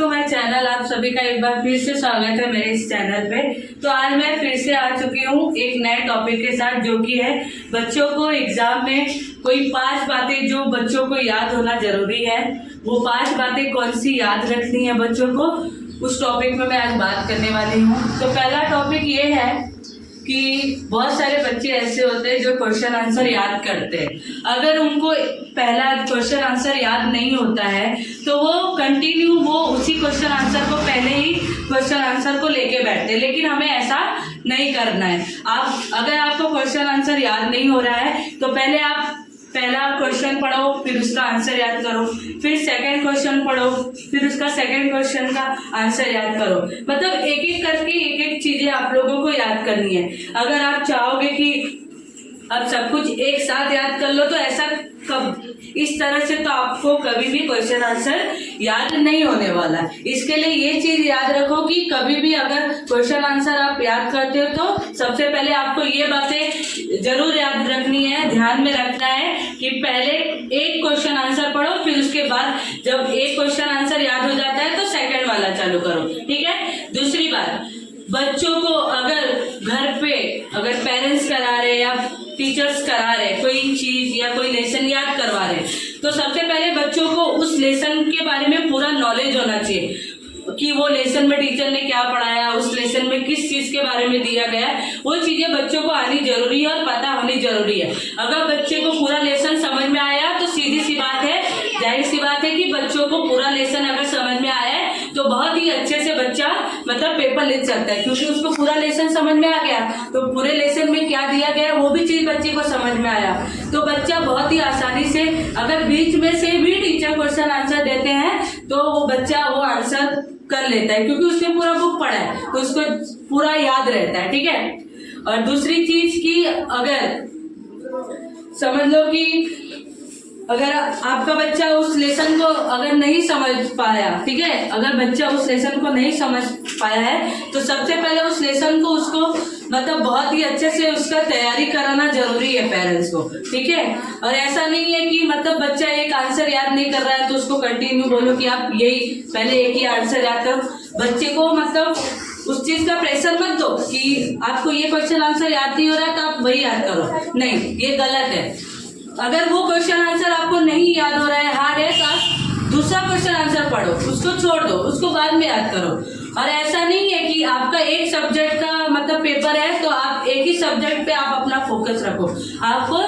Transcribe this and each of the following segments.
To my channel. आप सभी का एक बार फिर से स्वागत है मेरे इस चैनल पे। तो आज मैं फिर से आ चुकी हूँ एक नए टॉपिक के साथ, जो कि है बच्चों को एग्जाम में कोई 5 बातें जो बच्चों को याद होना जरूरी है। वो 5 बातें कौन सी याद रखनी है बच्चों को, उस टॉपिक में मैं आज बात करने वाली हूँ। तो पहला टॉपिक ये है कि बहुत सारे बच्चे ऐसे होते हैं जो क्वेश्चन आंसर याद करते हैं। अगर उनको पहला क्वेश्चन आंसर याद नहीं होता है तो वो कंटिन्यू उसी क्वेश्चन आंसर को पहले ही क्वेश्चन आंसर को लेके बैठते हैं, लेकिन हमें ऐसा नहीं करना है। अगर आपको क्वेश्चन आंसर याद नहीं हो रहा है तो पहला क्वेश्चन पढ़ो, फिर उसका आंसर याद करो, फिर सेकंड क्वेश्चन पढ़ो, फिर उसका सेकंड क्वेश्चन का आंसर याद करो। मतलब एक एक करके एक एक चीजें आप लोगों को याद करनी है। अगर आप चाहोगे कि अब सब कुछ एक साथ याद कर लो तो ऐसा इस तरह से तो आपको कभी भी क्वेश्चन आंसर याद नहीं होने वाला। इसके लिए ये चीज याद रखो कि कभी भी अगर क्वेश्चन आंसर आप याद करते हो तो सबसे पहले आपको ये बातें जरूर याद रखनी है, ध्यान में रखना है कि पहले एक क्वेश्चन आंसर पढ़ो, फिर उसके बाद जब एक क्वेश्चन आंसर याद हो जाता है तो सेकंड वाला चालू करो। ठीक है। दूसरी बात, बच्चों को अगर घर पे अगर पेरेंट्स करा रहे या टीचर्स करा रहे कोई चीज या कोई लेसन याद करवा रहे, तो सबसे पहले बच्चों को उस लेसन के बारे में पूरा नॉलेज होना चाहिए कि वो लेसन में टीचर ने क्या पढ़ाया, उस लेसन में किस चीज के बारे में दिया गया है। वो चीजें बच्चों को आनी जरूरी है और पता होनी जरूरी है। अगर बच्चे को पूरा लेसन समझ में आया तो सीधी सी बात है, जाहिर सी बात है कि बच्चों को पूरा लेसन अगर समझ में आया है तो बहुत ही अच्छे से बच्चा मतलब पेपर लिख सकता है, क्योंकि उसको पूरा लेसन समझ में आ गया। तो पूरे लेसन में क्या दिया गया वो भी चीज बच्चे को समझ में आया, तो बच्चा बहुत ही आसानी से, अगर बीच में से भी टीचर क्वेश्चन आंसर देते हैं तो वो बच्चा वो आंसर कर लेता है, क्योंकि उसने पूरा बुक पढ़ा है तो उसको पूरा याद रहता है। ठीक है। और दूसरी चीज की, अगर समझ लो कि अगर आपका बच्चा उस लेसन को अगर नहीं समझ पाया, ठीक है, अगर बच्चा उस लेसन को नहीं समझ पाया है तो सबसे पहले उस लेसन को उसको मतलब बहुत ही अच्छे से उसका तैयारी कराना जरूरी है पेरेंट्स को। ठीक है। और ऐसा नहीं है कि मतलब बच्चा एक आंसर याद नहीं कर रहा है तो उसको कंटिन्यू बोलो कि आप यही पहले एक ही आंसर याद करो। बच्चे को मतलब उस चीज का प्रेशर मत दो कि आपको ये क्वेश्चन आंसर याद नहीं हो रहा है तो आप वही याद करो, नहीं, ये गलत है। अगर वो क्वेश्चन आंसर आपको नहीं याद हो रहा है, हार्ड है, तो आप दूसरा क्वेश्चन आंसर पढ़ो, उसको छोड़ दो, उसको बाद में याद करो। और ऐसा नहीं है कि आपका एक सब्जेक्ट का मतलब पेपर है तो आप एक ही सब्जेक्ट पे आप अपना फोकस रखो। आपको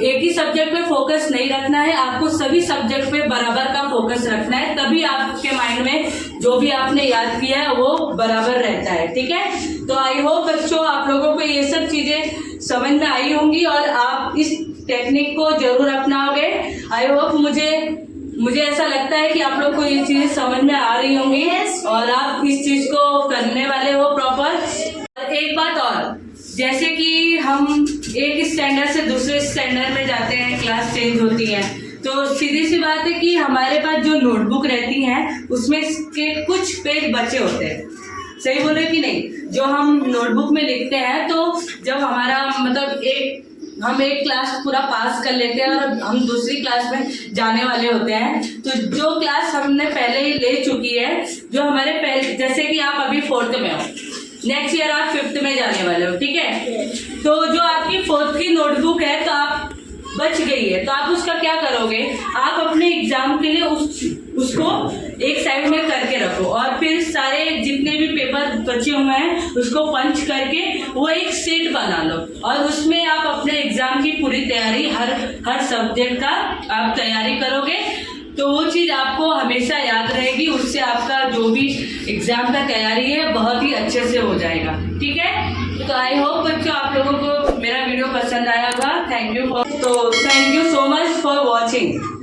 एक ही सब्जेक्ट पे फोकस नहीं रखना है, आपको सभी सब्जेक्ट पे बराबर का फोकस रखना है, तभी आपके माइंड में जो भी आपने याद किया है वो बराबर रहता है। ठीक है। तो आई होप बच्चों आप लोगों को ये सब चीजें समझ में आई होंगी और आप इस टेक्निक को जरूर अपनाओगे। आई होप मुझे ऐसा लगता है कि आप लोग को ये चीजें समझ में आ रही होंगी और आप इस चीज को करने वाले हो प्रॉपर। एक बात और, जैसे कि हम एक स्टैंडर्ड से दूसरे स्टैंडर्ड में जाते हैं, क्लास चेंज होती है, तो सीधी सी बात है कि हमारे पास जो नोटबुक रहती है उसमें के कुछ पेज बचे होते हैं। सही बोल रहे कि नहीं? जो हम नोटबुक में लिखते हैं तो जब हमारा मतलब हम एक क्लास पूरा पास कर लेते हैं और हम दूसरी क्लास में जाने वाले होते हैं, तो जो क्लास हमने पहले ही ले चुकी है, जो हमारे पहले, जैसे कि आप अभी 4th में हो, नेक्स्ट ईयर आप 5th में जाने वाले हो, ठीक है, तो जो आपकी 4th की नोटबुक है तो आप बच गई है, तो आप उसका क्या करोगे, आप अपने एग्जाम के लिए उसको एक साइड में करके रखो और फिर सारे जितने भी पेपर बचे हुए हैं उसको पंच करके वो एक शीट बना लो और उसमें आप अपने एग्जाम की पूरी तैयारी हर सब्जेक्ट का आप तैयारी करोगे, तो वो चीज आपको हमेशा याद रहेगी। उससे आपका जो भी एग्जाम का तैयारी है बहुत ही अच्छे से हो जाएगा। ठीक है। तो आई होप बच्चों आप लोगों को मेरा वीडियो पसंद आया होगा। Thank you so much for watching.